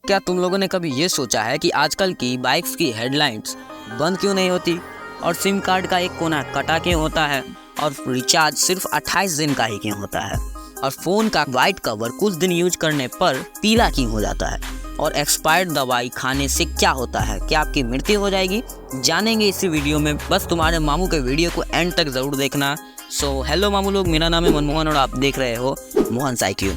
क्या तुम लोगों ने कभी ये सोचा है कि आजकल की बाइक्स की हेडलाइट्स बंद क्यों नहीं होती और सिम कार्ड का एक कोना कटा क्यों होता है और रिचार्ज सिर्फ 28 दिन का ही क्यों होता है और फ़ोन का वाइट कवर कुछ दिन यूज करने पर पीला क्यों हो जाता है और एक्सपायर्ड दवाई खाने से क्या होता है, क्या आपकी मृत्यु हो जाएगी, जानेंगे इसी वीडियो में। बस तुम्हारे मामू के वीडियो को एंड तक ज़रूर देखना। सो हेलो मामू लोग, मेरा नाम है मनमोहन और आप देख रहे हो मोहन साइक्यू।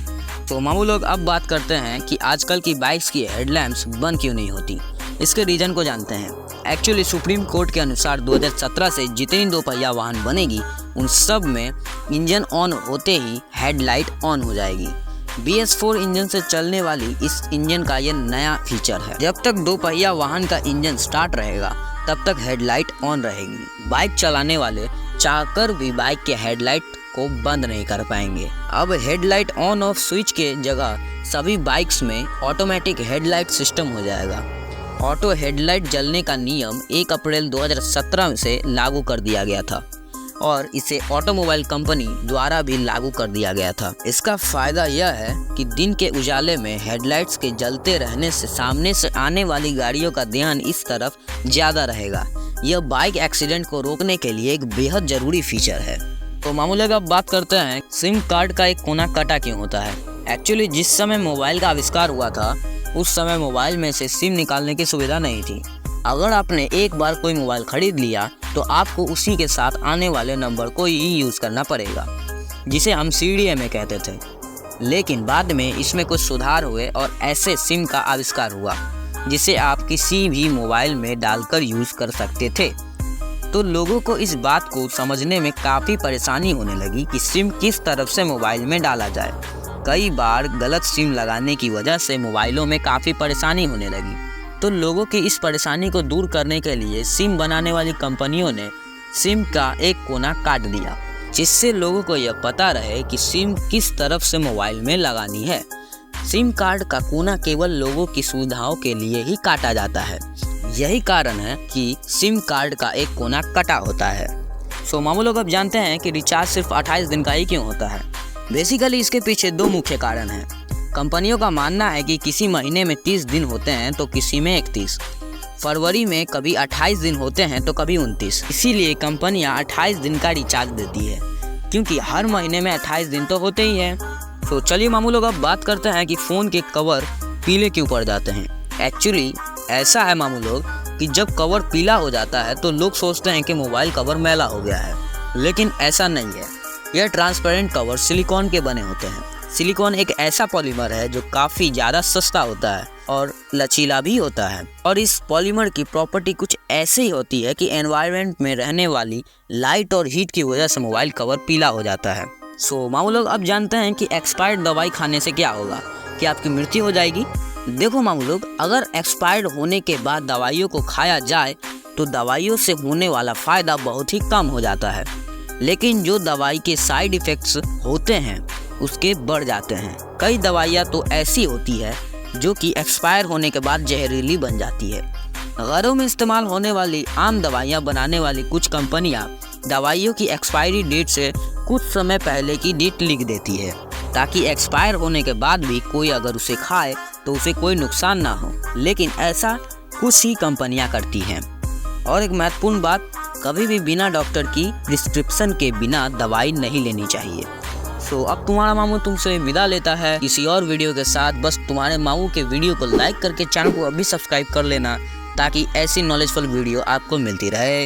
तो मामू लोग अब बात करते हैं कि आजकल की बाइक्स की हेडलैम्प्स बंद क्यों नहीं होती। इसके रीज़न को जानते हैं। एक्चुअली सुप्रीम कोर्ट के अनुसार 2017 से जितनी दोपहिया वाहन बनेगी उन सब में इंजन ऑन होते ही हेडलाइट ऑन हो जाएगी। BS4 इंजन से चलने वाली इस इंजन का ये नया फीचर है। जब तक दोपहिया वाहन का इंजन स्टार्ट रहेगा तब तक हेडलाइट ऑन रहेगी। बाइक चलाने वाले चाहकर भी बाइक के हेडलाइट को बंद नहीं कर पाएंगे। अब हेडलाइट ऑन ऑफ स्विच के जगह सभी बाइक्स में ऑटोमेटिक हेडलाइट सिस्टम हो जाएगा। ऑटो हेडलाइट जलने का नियम 1 अप्रैल 2017 से लागू कर दिया गया था और इसे ऑटोमोबाइल कंपनी द्वारा भी लागू कर दिया गया था। इसका फायदा यह है कि दिन के उजाले में हेडलाइट्स के जलते रहने से सामने से आने वाली गाड़ियों का ध्यान इस तरफ ज़्यादा रहेगा। यह बाइक एक्सीडेंट को रोकने के लिए एक बेहद ज़रूरी फीचर है। तो मामूली अब बात करते हैं सिम कार्ड का एक कोना कटा क्यों होता है। एक्चुअली जिस समय मोबाइल का आविष्कार हुआ था उस समय मोबाइल में से सिम निकालने की सुविधा नहीं थी। अगर आपने एक बार कोई मोबाइल खरीद लिया तो आपको उसी के साथ आने वाले नंबर को ही यूज़ करना पड़ेगा, जिसे हम CDMA कहते थे। लेकिन बाद में इसमें कुछ सुधार हुए और ऐसे सिम का आविष्कार हुआ जिसे आप किसी भी मोबाइल में डालकर यूज़ कर सकते थे। तो लोगों को इस बात को समझने में काफ़ी परेशानी होने लगी कि सिम किस तरफ से मोबाइल में डाला जाए। कई बार गलत सिम लगाने की वजह से मोबाइलों में काफ़ी परेशानी होने लगी। तो लोगों की इस परेशानी को दूर करने के लिए सिम बनाने वाली कंपनियों ने सिम का एक कोना काट दिया, जिससे लोगों को यह पता रहे कि सिम किस तरफ से मोबाइल में लगानी है। सिम कार्ड का कोना केवल लोगों की सुविधाओं के लिए ही काटा जाता है। यही कारण है कि सिम कार्ड का एक कोना कटा होता है। सो मामू लोग अब जानते हैं कि रिचार्ज सिर्फ 28 दिन का ही क्यों होता है। बेसिकली इसके पीछे 2 मुख्य कारण हैं। कंपनियों का मानना है कि किसी महीने में 30 दिन होते हैं तो किसी में 31, फरवरी में कभी 28 दिन होते हैं तो कभी 29। इसीलिए कंपनियां 28 दिन का रिचार्ज देती है, क्योंकि हर महीने में 28 दिन तो होते ही हैं। तो चलिए मामू लोग अब बात करते हैं कि फ़ोन के कवर पीले क्यों पड़ जाते हैं। एक्चुअली ऐसा है मामू लोग कि जब कवर पीला हो जाता है तो लोग सोचते हैं कि मोबाइल कवर मैला हो गया है, लेकिन ऐसा नहीं है। यह ट्रांसपेरेंट कवर सिलिकॉन के बने होते हैं। सिलिकॉन एक ऐसा पॉलीमर है जो काफ़ी ज़्यादा सस्ता होता है और लचीला भी होता है। और इस पॉलीमर की प्रॉपर्टी कुछ ऐसी होती है कि एनवायरनमेंट में रहने वाली लाइट और हीट की वजह से मोबाइल कवर पीला हो जाता है। सो मामू लोग अब जानते हैं कि एक्सपायर्ड दवाई खाने से क्या होगा, क्या आपकी मृत्यु हो जाएगी। देखो मामू लोग, अगर एक्सपायर्ड होने के बाद दवाइयों को खाया जाए तो दवाइयों से होने वाला फ़ायदा बहुत ही कम हो जाता है, लेकिन जो दवाई के साइड इफ़ेक्ट्स होते हैं उसके बढ़ जाते हैं। कई दवाइयाँ तो ऐसी होती है जो कि एक्सपायर होने के बाद जहरीली बन जाती है। घरों में इस्तेमाल होने वाली आम दवाइयाँ बनाने वाली कुछ कंपनियाँ दवाइयों की एक्सपायरी डेट से कुछ समय पहले की डेट लिख देती है, ताकि एक्सपायर होने के बाद भी कोई अगर उसे खाए तो उसे कोई नुकसान ना हो। लेकिन ऐसा कुछ ही कंपनियां करती हैं। और एक महत्वपूर्ण बात, कभी भी बिना डॉक्टर की प्रिस्क्रिप्शन के बिना दवाई नहीं लेनी चाहिए। सो अब तुम्हारा मामू तुमसे विदा लेता है किसी और वीडियो के साथ। बस तुम्हारे मामू के वीडियो को लाइक करके चैनल को अभी सब्सक्राइब कर लेना, ताकि ऐसी नॉलेजफुल वीडियो आपको मिलती रहे।